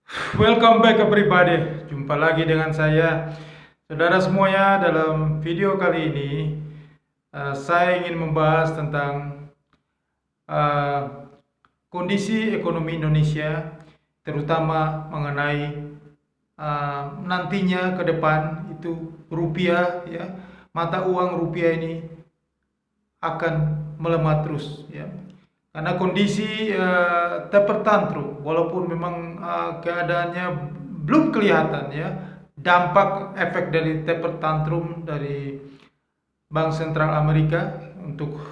Welcome back everybody. Jumpa lagi dengan saya. Saudara semuanya, dalam video kali ini saya ingin membahas tentang eh, kondisi ekonomi Indonesia, terutama mengenai nantinya ke depan itu rupiah, ya, mata uang rupiah ini akan melemah terus, ya. Karena kondisi terpertantrum, walaupun memang keadaannya belum kelihatan, ya, dampak efek dari terpertantrum dari Bank Sentral Amerika untuk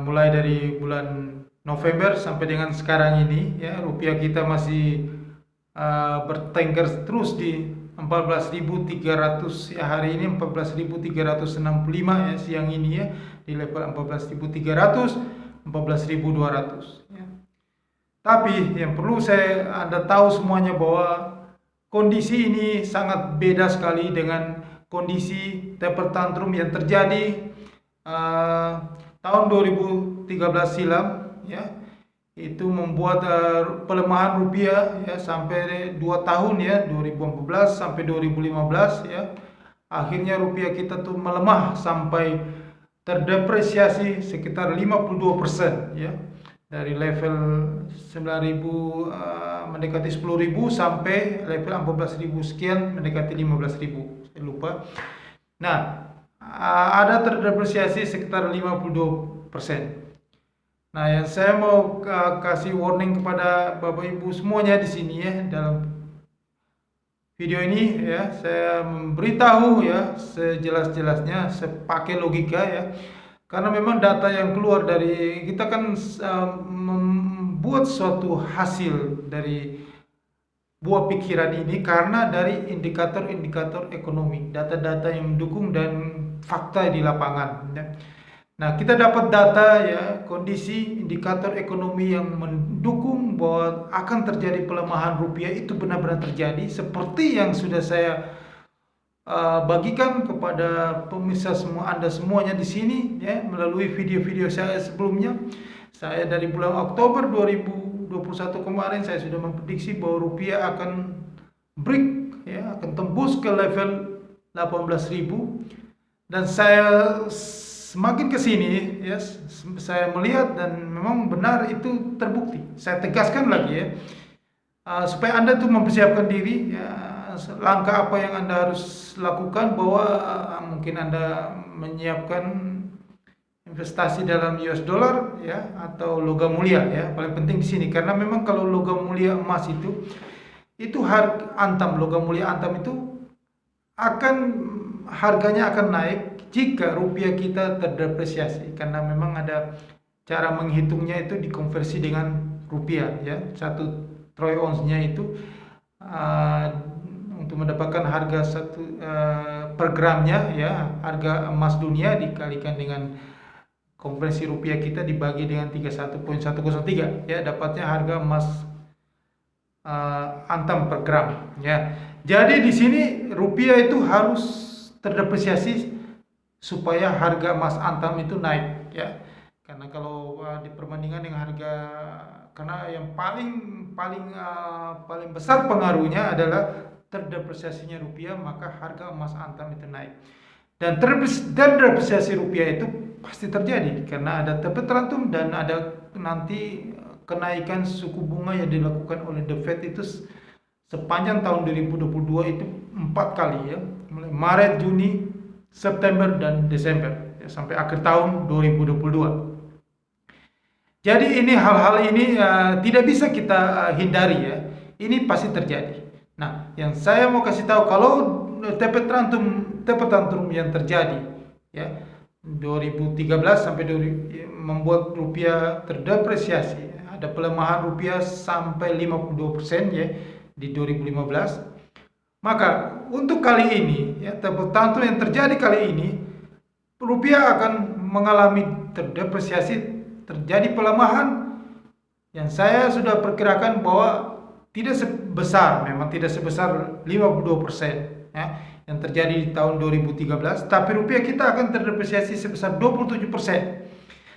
mulai dari bulan November sampai dengan sekarang ini, ya, rupiah kita masih bertengger terus di 14.300, ya, hari ini 14.365, ya, siang ini, ya, di level 14.300, 14.200, ya. Tapi yang perlu Anda tahu semuanya bahwa kondisi ini sangat beda sekali dengan kondisi terpertantrum yang terjadi tahun 2013 silam, ya. Itu membuat pelemahan rupiah, ya, sampai 2 tahun, ya, 2014 sampai 2015, ya. Akhirnya rupiah kita tuh melemah sampai terdepresiasi sekitar 52%, ya. Dari level 9.000 mendekati 10.000 sampai level 14.000 sekian mendekati 15.000, saya lupa. Nah, ada terdepresiasi sekitar 52%. Nah, yang saya mau kasih warning kepada Bapak Ibu semuanya di sini, ya, dalam video ini, ya, saya memberitahu, ya, sejelas-jelasnya, sepakai logika, ya. Karena memang data yang keluar dari kita kan membuat suatu hasil dari buah pikiran ini karena dari indikator-indikator ekonomi, data-data yang mendukung dan fakta di lapangan, ya. Nah, kita dapat data, ya, kondisi indikator ekonomi yang mendukung bahwa akan terjadi pelemahan rupiah itu benar-benar terjadi seperti yang sudah saya bagikan kepada pemirsa semua Anda semuanya di sini, ya, melalui video-video saya sebelumnya. Saya dari bulan Oktober 2021 kemarin saya sudah memprediksi bahwa rupiah akan break, ya, akan tembus ke level 18.000, dan saya semakin ke sini, ya, saya melihat dan memang benar itu terbukti. Saya tegaskan lagi, ya, supaya Anda tuh mempersiapkan diri, ya, langkah apa yang Anda harus lakukan, bahwa mungkin Anda menyiapkan investasi dalam US dollar, ya, atau logam mulia, ya, paling penting di sini karena memang kalau logam mulia emas itu harga antam, logam mulia antam itu akan harganya akan naik jika rupiah kita terdepresiasi, karena memang ada cara menghitungnya itu dikonversi dengan rupiah, ya. Satu troy ounce-nya itu untuk mendapatkan harga per gramnya, ya, harga emas dunia dikalikan dengan konversi rupiah kita dibagi dengan 31,103, ya, dapatnya harga emas antam per gram, ya. Jadi di sini rupiah itu harus terdepresiasi supaya harga emas antam itu naik, ya. Karena kalau diperbandingkan dengan harga, karena yang paling besar pengaruhnya adalah terdepresiasinya rupiah, maka harga emas antam itu naik. Dan terdepresiasi rupiah itu pasti terjadi karena ada terpertantrum dan ada nanti kenaikan suku bunga yang dilakukan oleh The Fed itu sepanjang tahun 2022 itu 4 kali, ya, mulai Maret, Juni, September, dan Desember, ya, sampai akhir tahun 2022. Jadi ini hal-hal ini tidak bisa kita hindari, ya. Ini pasti terjadi. Nah, yang saya mau kasih tahu, kalau terpertantrum yang terjadi, ya, 2013 sampai membuat rupiah terdepresiasi, ada pelemahan rupiah sampai 52%, ya, di 2015. Maka untuk kali ini, ya, terpertantrum yang terjadi kali ini, rupiah akan mengalami terdepresiasi, terjadi pelemahan yang saya sudah perkirakan bahwa tidak sebesar, memang tidak sebesar 52%, ya, yang terjadi di tahun 2013, tapi rupiah kita akan terdepresiasi sebesar 27%.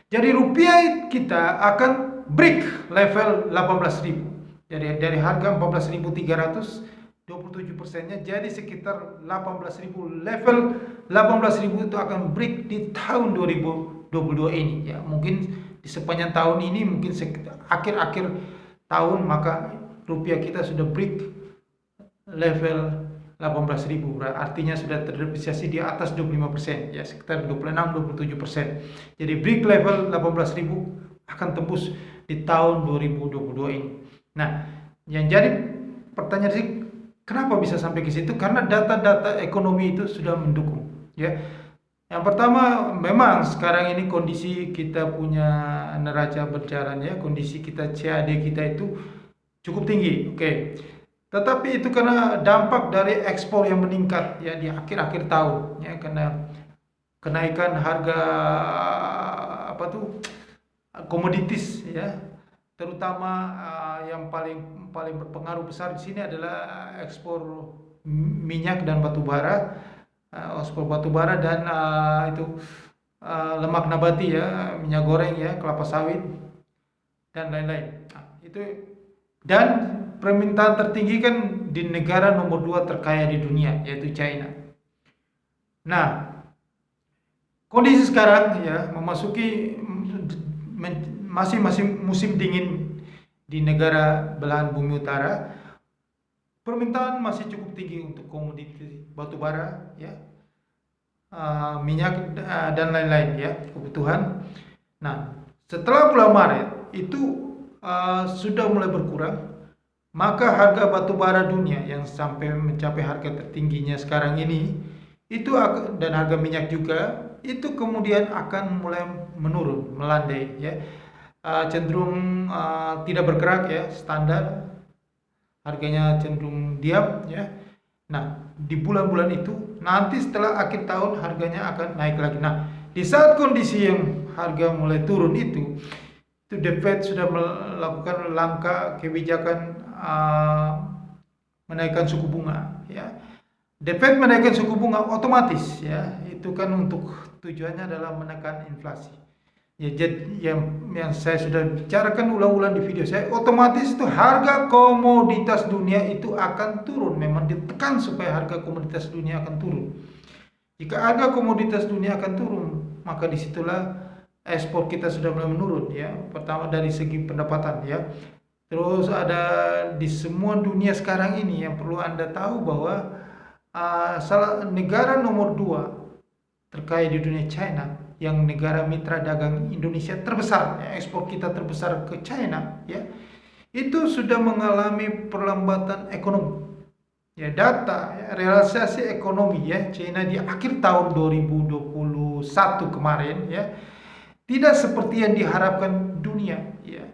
Jadi rupiah kita akan break level 18.000. Dari harga 14.300, 27%-nya jadi sekitar 18.000. Level 18.000 itu akan break di tahun 2022 ini ya. Mungkin di sepanjang tahun ini, mungkin akhir-akhir tahun, maka rupiah kita sudah break level 18.000, artinya sudah terdepresiasi di atas 25% ya, sekitar 26-27%. Jadi break level 18.000 akan tembus di tahun 2022 ini. Nah, yang jadi pertanyaan sih, kenapa bisa sampai ke situ? Karena data-data ekonomi itu sudah mendukung ya. Yang pertama, memang sekarang ini kondisi kita punya neraca berjalan ya, kondisi kita CAD kita itu cukup tinggi, oke. Tetapi itu karena dampak dari ekspor yang meningkat ya di akhir-akhir tahun ya, karena kenaikan harga apa tuh komoditis ya, terutama yang paling berpengaruh besar di sini adalah ekspor minyak dan batu bara, ekspor batu bara dan itu lemak nabati ya, minyak goreng ya, kelapa sawit dan lain-lain. Itu, dan permintaan tertinggi kan di negara nomor 2 terkaya di dunia, yaitu China. Nah, kondisi sekarang ya memasuki masih musim dingin di negara belahan bumi utara. Permintaan masih cukup tinggi untuk komoditi batu bara ya, minyak dan lain-lain ya, kebutuhan. Nah, setelah bulan Maret itu sudah mulai berkurang, maka harga batu bara dunia yang sampai mencapai harga tertingginya sekarang ini itu dan harga minyak juga itu kemudian akan mulai menurun, melandai ya, cenderung tidak bergerak ya, standar harganya cenderung diam ya. Nah, di bulan-bulan itu nanti setelah akhir tahun harganya akan naik lagi. Nah, di saat kondisi yang harga mulai turun itu The Fed sudah melakukan langkah kebijakan menaikkan suku bunga ya. The Fed menaikkan suku bunga otomatis ya, itu kan untuk tujuannya adalah menekan inflasi ya. Jadi yang saya sudah bicarakan ulang-ulang di video saya, otomatis itu harga komoditas dunia itu akan turun. Memang ditekan supaya harga komoditas dunia akan turun. Jika harga komoditas dunia akan turun, maka disitulah ekspor kita sudah mulai menurun ya. Pertama dari segi pendapatan ya. Terus ada di semua dunia sekarang ini yang perlu Anda tahu bahwa salah negara nomor 2 terkaya di dunia, China, yang negara mitra dagang Indonesia terbesar ya, ekspor kita terbesar ke China ya, itu sudah mengalami perlambatan ekonomi ya. Data ya, realisasi ekonomi ya China di akhir tahun 2021 kemarin ya tidak seperti yang diharapkan dunia ya.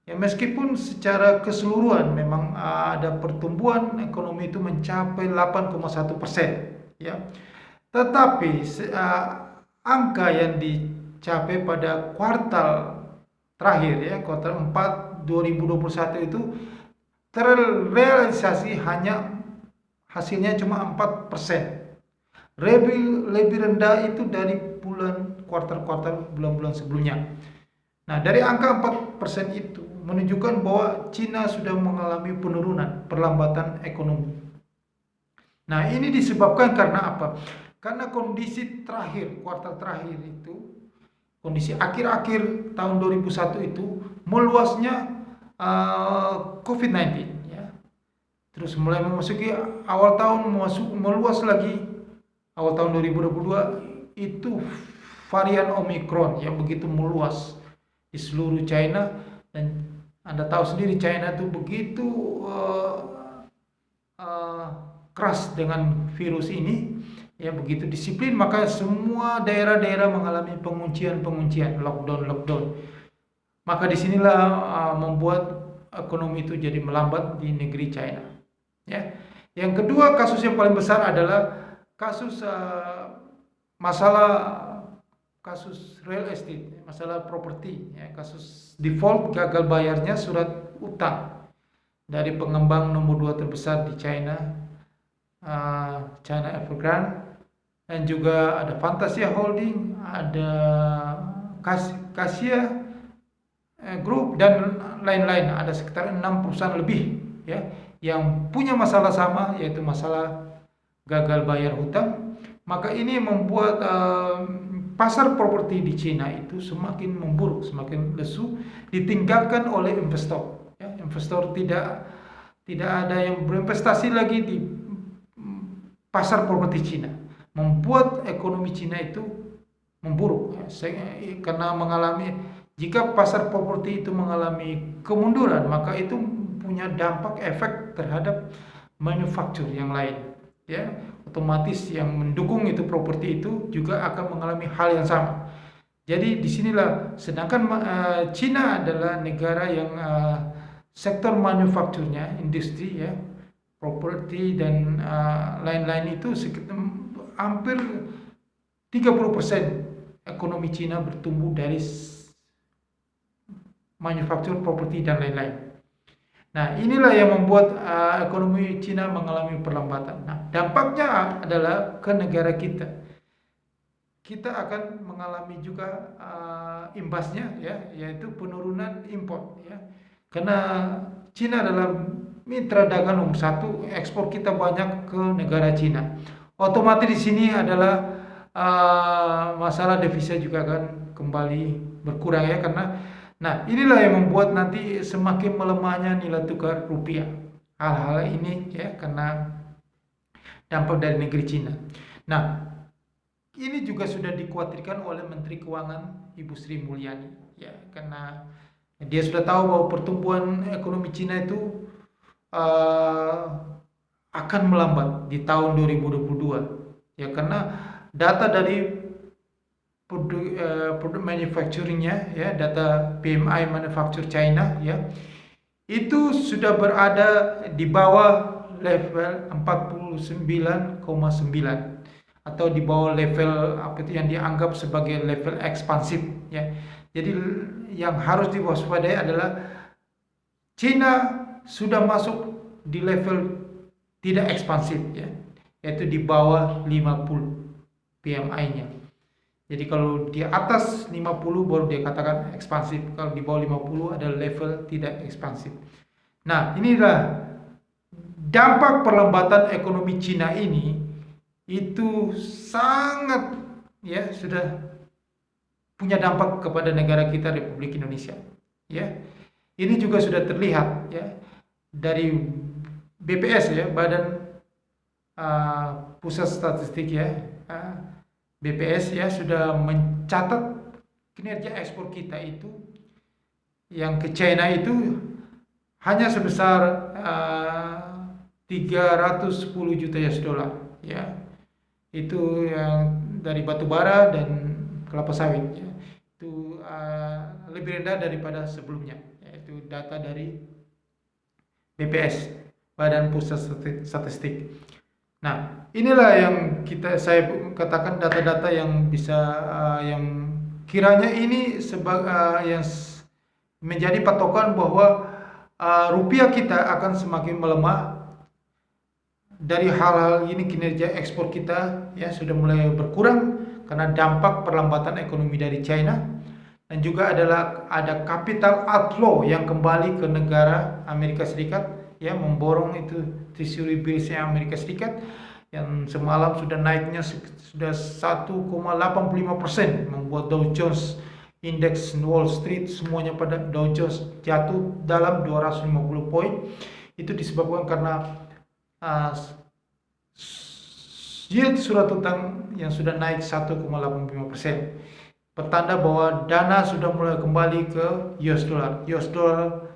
Ya, meskipun secara keseluruhan memang ada pertumbuhan ekonomi itu mencapai 8,1% ya, tetapi angka yang dicapai pada kuartal terakhir ya, kuartal 4 2021 itu terrealisasi hanya hasilnya cuma 4%. Lebih rendah itu dari kuartal-kuartal bulan-bulan sebelumnya. Nah, dari angka 4% itu menunjukkan bahwa Cina sudah mengalami penurunan, perlambatan ekonomi. Nah, ini disebabkan karena apa? Karena kondisi terakhir, kuartal terakhir itu, kondisi akhir-akhir tahun 2001 itu meluasnya COVID-19 ya. Terus mulai memasuki awal tahun meluas lagi, awal tahun 2022 itu varian Omicron yang begitu meluas di seluruh China. Dan Anda tahu sendiri China itu begitu keras dengan virus ini ya, begitu disiplin, maka semua daerah-daerah mengalami penguncian, lockdown. Maka disinilah membuat ekonomi itu jadi melambat di negeri China ya. Yang kedua, kasus yang paling besar adalah kasus kasus real estate, masalah properti ya, kasus default, gagal bayarnya surat utang dari pengembang nomor 2 terbesar di China, China Evergrande, dan juga ada Fantasia Holding, ada Cassia Group dan lain-lain, ada sekitar 6 perusahaan lebih ya yang punya masalah sama, yaitu masalah gagal bayar hutang. Maka ini membuat pasar properti di Cina itu semakin memburuk, semakin lesu, ditinggalkan oleh investor ya. Investor tidak ada yang berinvestasi lagi di pasar properti Cina, membuat ekonomi Cina itu memburuk ya. Karena jika pasar properti itu mengalami kemunduran, maka itu punya dampak efek terhadap manufaktur yang lain ya. Otomatis yang mendukung itu properti itu juga akan mengalami hal yang sama. Jadi disinilah, sedangkan Cina adalah negara yang sektor manufakturnya, industri ya, properti dan lain-lain itu sekitar hampir 30% ekonomi Cina bertumbuh dari manufaktur, properti dan lain-lain. Nah, inilah yang membuat ekonomi Cina mengalami perlambatan. Nah, dampaknya adalah ke negara kita. Kita akan mengalami juga imbasnya ya, yaitu penurunan impor ya. Karena Cina adalah mitra dagang nomor 1, ekspor kita banyak ke negara Cina. Otomatis di sini adalah masalah devisa juga akan kembali berkurang ya, karena inilah yang membuat nanti semakin melemahnya nilai tukar rupiah. Hal-hal ini ya karena dampak dari negeri Cina. Nah, ini juga sudah dikhawatirkan oleh Menteri Keuangan Ibu Sri Mulyani ya, karena dia sudah tahu bahwa pertumbuhan ekonomi Cina itu akan melambat di tahun 2022 ya, karena data dari produk manufacturingnya ya, data PMI manufacture China ya, itu sudah berada di bawah level 49,9 atau di bawah level apa itu yang dianggap sebagai level ekspansif ya. Jadi yang harus diwaspadai adalah China sudah masuk di level tidak ekspansif ya, yaitu di bawah 50 PMI-nya. Jadi kalau di atas 50 baru dia katakan ekspansif, kalau di bawah 50 adalah level tidak ekspansif. Nah, inilah dampak perlambatan ekonomi Cina ini, itu sangat ya sudah punya dampak kepada negara kita, Republik Indonesia ya. Ini juga sudah terlihat ya dari BPS ya, Badan Pusat Statistik ya, BPS ya, sudah mencatat kinerja ekspor kita itu yang ke China itu hanya sebesar 310 juta US dollar ya. Itu yang dari batu bara dan kelapa sawit ya. Itu lebih rendah daripada sebelumnya, yaitu data dari BPS, Badan Pusat Statistik. Nah, inilah yang saya katakan data-data yang bisa yang kiranya ini yang menjadi patokan bahwa rupiah kita akan semakin melemah. Dari hal-hal ini kinerja ekspor kita ya sudah mulai berkurang karena dampak perlambatan ekonomi dari China, dan juga ada capital outflow yang kembali ke negara Amerika Serikat ya, memborong itu treasury bills-nya Amerika Serikat yang semalam sudah naiknya sudah 1,85%, membuat Dow Jones Index Wall Street semuanya pada Dow Jones jatuh dalam 250 poin. Itu disebabkan karena yield surat utang yang sudah naik 1,85%, pertanda bahwa dana sudah mulai kembali ke US dollar. US dollar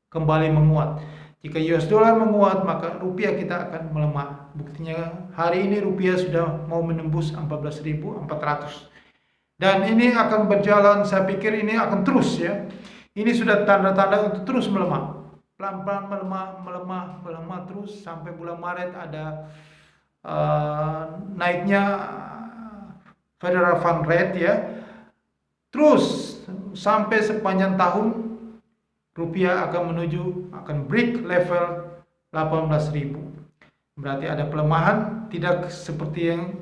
kembali menguat. Jika US dollar menguat, maka rupiah kita akan melemah. Buktinya hari ini rupiah sudah mau menembus 14.400. Dan ini akan berjalan, saya pikir ini akan terus ya. Ini sudah tanda-tanda untuk terus melemah. Pelan-pelan melemah terus sampai bulan Maret ada naiknya Federal Fund Rate ya. Terus sampai sepanjang tahun rupiah akan break level 18.000. Berarti ada pelemahan, tidak seperti yang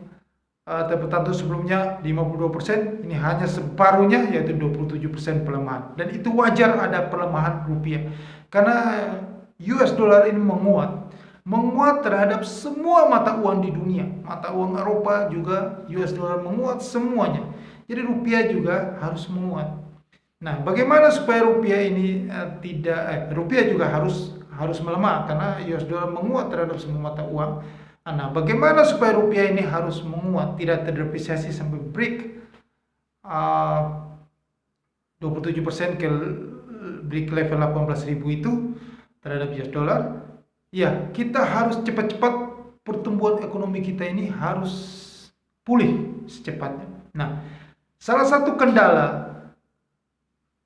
tertentu sebelumnya 52%, ini hanya separuhnya yaitu 27% pelemahan. Dan itu wajar ada pelemahan rupiah karena US dollar ini menguat terhadap semua mata uang di dunia. Mata uang Eropa juga US dollar menguat semuanya. Jadi rupiah juga harus menguat. Nah, bagaimana supaya rupiah ini rupiah juga harus melemah karena US dollar menguat terhadap semua mata uang. Nah, bagaimana supaya rupiah ini harus menguat, tidak terdepresiasi sampai break 27% ke break level 18.000 itu terhadap US dollar? Ya, kita harus cepat-cepat pertumbuhan ekonomi kita ini harus pulih secepatnya. Nah, salah satu kendala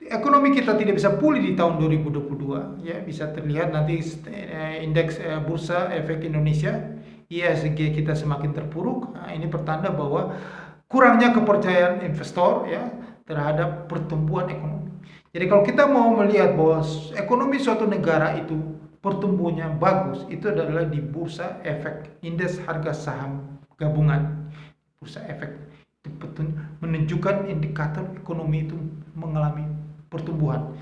ekonomi kita tidak bisa pulih di tahun 2022, ya bisa terlihat nanti indeks bursa efek Indonesia IHSG kita semakin terpuruk. Nah, ini pertanda bahwa kurangnya kepercayaan investor ya terhadap pertumbuhan ekonomi. Jadi kalau kita mau melihat bahwa ekonomi suatu negara itu pertumbuhannya bagus, itu adalah di bursa efek, indeks harga saham gabungan. Bursa efek itu menunjukkan indikator ekonomi itu mengalami pertumbuhan.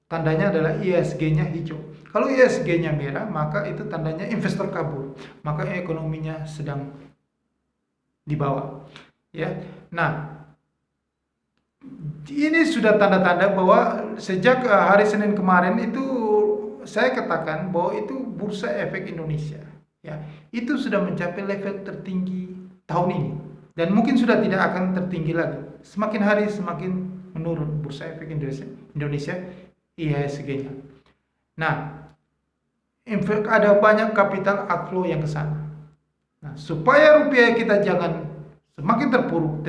Tandanya adalah IHSG-nya hijau. Kalau IHSG-nya merah, maka itu tandanya investor kabur, maka ekonominya sedang di bawah. Ya, nah ini sudah tanda-tanda bahwa sejak hari Senin kemarin itu saya katakan bahwa itu bursa efek Indonesia, ya itu sudah mencapai level tertinggi tahun ini dan mungkin sudah tidak akan tertinggi lagi. Semakin hari semakin menurun bursa efek Indonesia IHSG-nya. Nah, ada banyak kapital outflow yang ke sana. Nah, supaya rupiah kita jangan semakin terpuruk,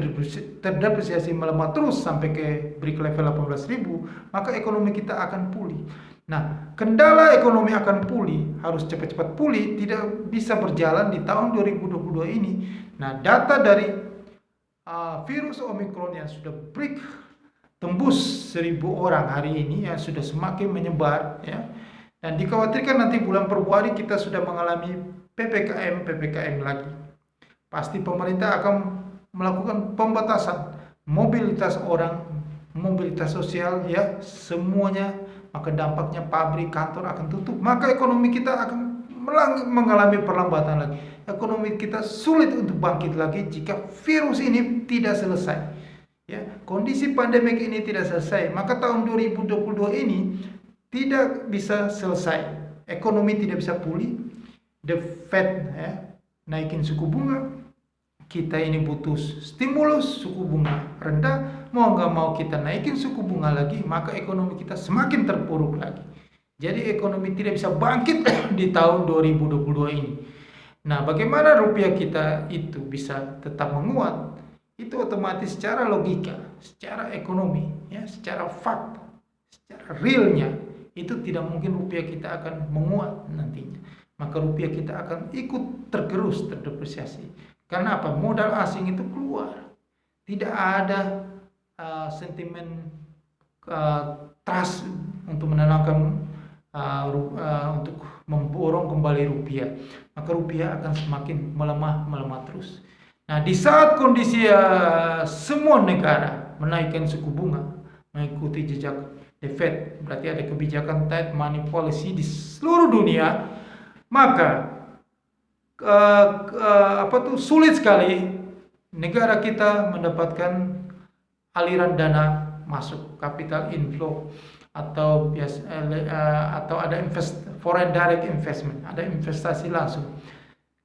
terdepresiasi melemah terus sampai ke break level 18.000, maka ekonomi kita akan pulih. Nah, kendala ekonomi akan pulih, harus cepat-cepat pulih, tidak bisa berjalan di tahun 2022 ini. Nah, data dari virus Omicron yang sudah tembus 1.000 orang hari ini, ya sudah semakin menyebar, ya. Dan dikhawatirkan nanti bulan Februari kita sudah mengalami PPKM lagi. Pasti pemerintah akan melakukan pembatasan mobilitas orang, mobilitas sosial, ya semuanya. Maka dampaknya pabrik, kantor akan tutup. Maka ekonomi kita akan mengalami perlambatan lagi. Ekonomi kita sulit untuk bangkit lagi jika virus ini tidak selesai. Ya, kondisi pandemik ini tidak selesai, maka tahun 2022 ini tidak bisa selesai. Ekonomi tidak bisa pulih. The Fed naikin suku bunga. Kita ini butuh stimulus, suku bunga rendah. Mau nggak mau kita naikin suku bunga lagi, maka ekonomi kita semakin terpuruk lagi. Jadi ekonomi tidak bisa bangkit di tahun 2022 ini. Nah, bagaimana rupiah kita itu bisa tetap menguat? Itu otomatis secara logika, secara ekonomi, ya, secara fakta, secara realnya, itu tidak mungkin rupiah kita akan menguat nantinya. Maka rupiah kita akan ikut tergerus, terdepresiasi. Karena apa? Modal asing itu keluar. Tidak ada sentimen trust untuk menenangkan, untuk memborong kembali rupiah. Maka rupiah akan semakin melemah terus. Nah, di saat kondisi semua negara menaikkan suku bunga, mengikuti jejak The Fed, berarti ada kebijakan tight money policy di seluruh dunia, maka sulit sekali negara kita mendapatkan aliran dana masuk, capital inflow, atau ada foreign direct investment, ada investasi langsung.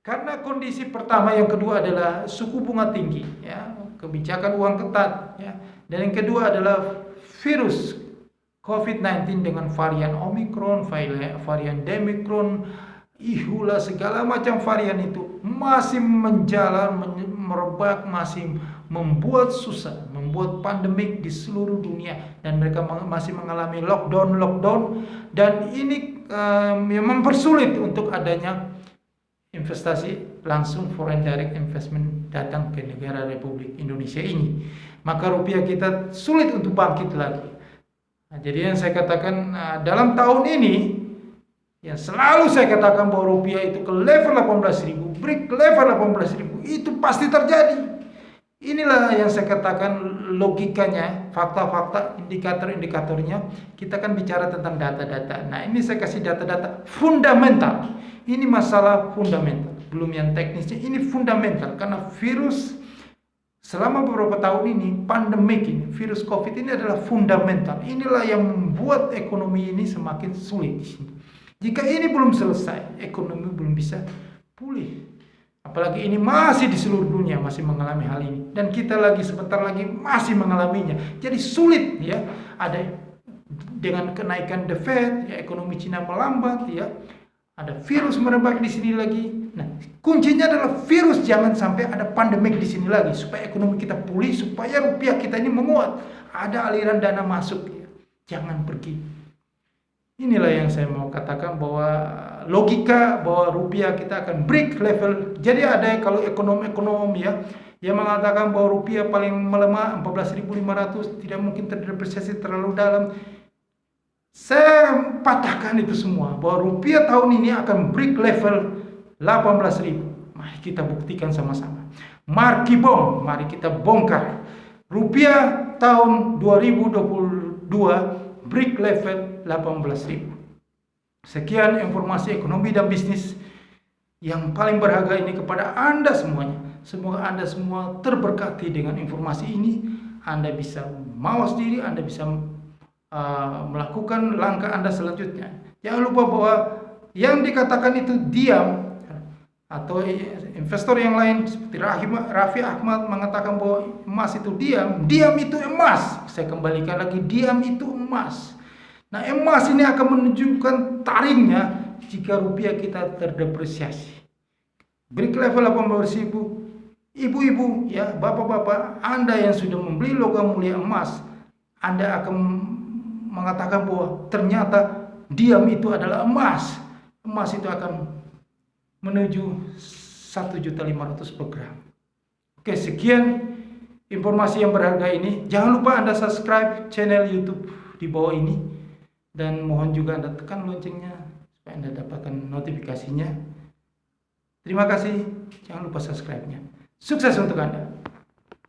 Karena kondisi pertama, yang kedua adalah suku bunga tinggi, ya, kebijakan uang ketat, ya, dan yang kedua adalah virus COVID-19 dengan varian Omicron, varian Demicron, Ihula, segala macam varian itu masih merebak, masih membuat susah, membuat pandemik di seluruh dunia, dan mereka masih mengalami lockdown, dan ini mempersulit untuk adanya investasi langsung, foreign direct investment datang ke negara Republik Indonesia ini. Maka rupiah kita sulit untuk bangkit lagi. Nah, jadi yang saya katakan, dalam tahun ini, Ya, selalu saya katakan bahwa rupiah itu ke level 18.000, break level 18.000, itu pasti terjadi. Inilah yang saya katakan logikanya, fakta-fakta, indikator-indikatornya. Kita kan bicara tentang data-data. Nah, ini saya kasih data-data fundamental. Ini masalah fundamental, belum yang teknisnya. Ini fundamental karena virus selama beberapa tahun ini, pandemik ini, virus COVID ini adalah fundamental. Inilah yang membuat ekonomi ini semakin sulit di sini. Jika ini belum selesai, ekonomi belum bisa pulih. Apalagi ini masih di seluruh dunia masih mengalami hal ini, dan kita lagi sebentar lagi masih mengalaminya. Jadi sulit ya. Ada dengan kenaikan The Fed, ya ekonomi Cina melambat ya. Ada virus merebak di sini lagi. Nah, kuncinya adalah virus, jangan sampai ada pandemik di sini lagi supaya ekonomi kita pulih, supaya rupiah kita ini menguat. Ada aliran dana masuk ya. Jangan pergi. Inilah yang saya mau katakan, bahwa logika bahwa rupiah kita akan break level. Jadi ada kalau ekonom-ekonom ya yang mengatakan bahwa rupiah paling melemah 14.500, tidak mungkin terdepresiasi terlalu dalam. Saya patahkan itu semua, bahwa rupiah tahun ini akan break level 18.000. Mari kita buktikan sama-sama. Mari kita bongkar. Rupiah tahun 2022 break level 18.000. Sekian informasi ekonomi dan bisnis yang paling berharga ini kepada Anda semuanya. Semoga Anda semua terberkati dengan informasi ini. Anda bisa mawas diri, Anda bisa melakukan langkah Anda selanjutnya. Jangan lupa bahwa yang dikatakan itu diam, atau investor yang lain seperti Raffi Ahmad mengatakan bahwa emas itu diam itu emas. Saya kembalikan lagi, diam itu emas. Nah, emas ini akan menunjukkan taringnya jika rupiah kita terdepresiasi. Break level 18.000. Ibu-ibu ya, bapak-bapak, Anda yang sudah membeli logam mulia emas, Anda akan mengatakan bahwa ternyata diam itu adalah emas. Emas itu akan menuju 1.500.000 per gram. Oke, sekian informasi yang berharga ini. Jangan lupa Anda subscribe channel YouTube di bawah ini, dan mohon juga Anda tekan loncengnya supaya Anda dapatkan notifikasinya. Terima kasih. Jangan lupa subscribe-nya. Sukses untuk Anda.